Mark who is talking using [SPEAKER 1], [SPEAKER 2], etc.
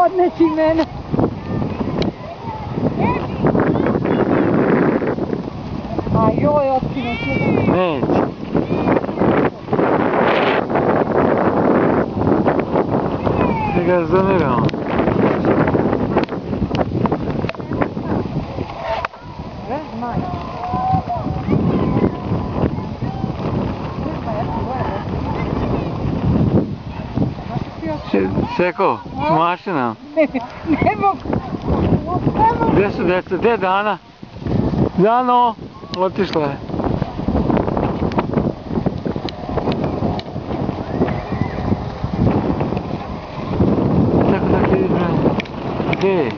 [SPEAKER 1] Odnesi mene. A joj, otkinu se.
[SPEAKER 2] Neće. Ti ga zoniramo. Seko, mašina.
[SPEAKER 1] Ne mogu.
[SPEAKER 2] Gdje su djeca? Gdje je Dana? Dano, otišla je. Tako da ti ideš. Gdje je?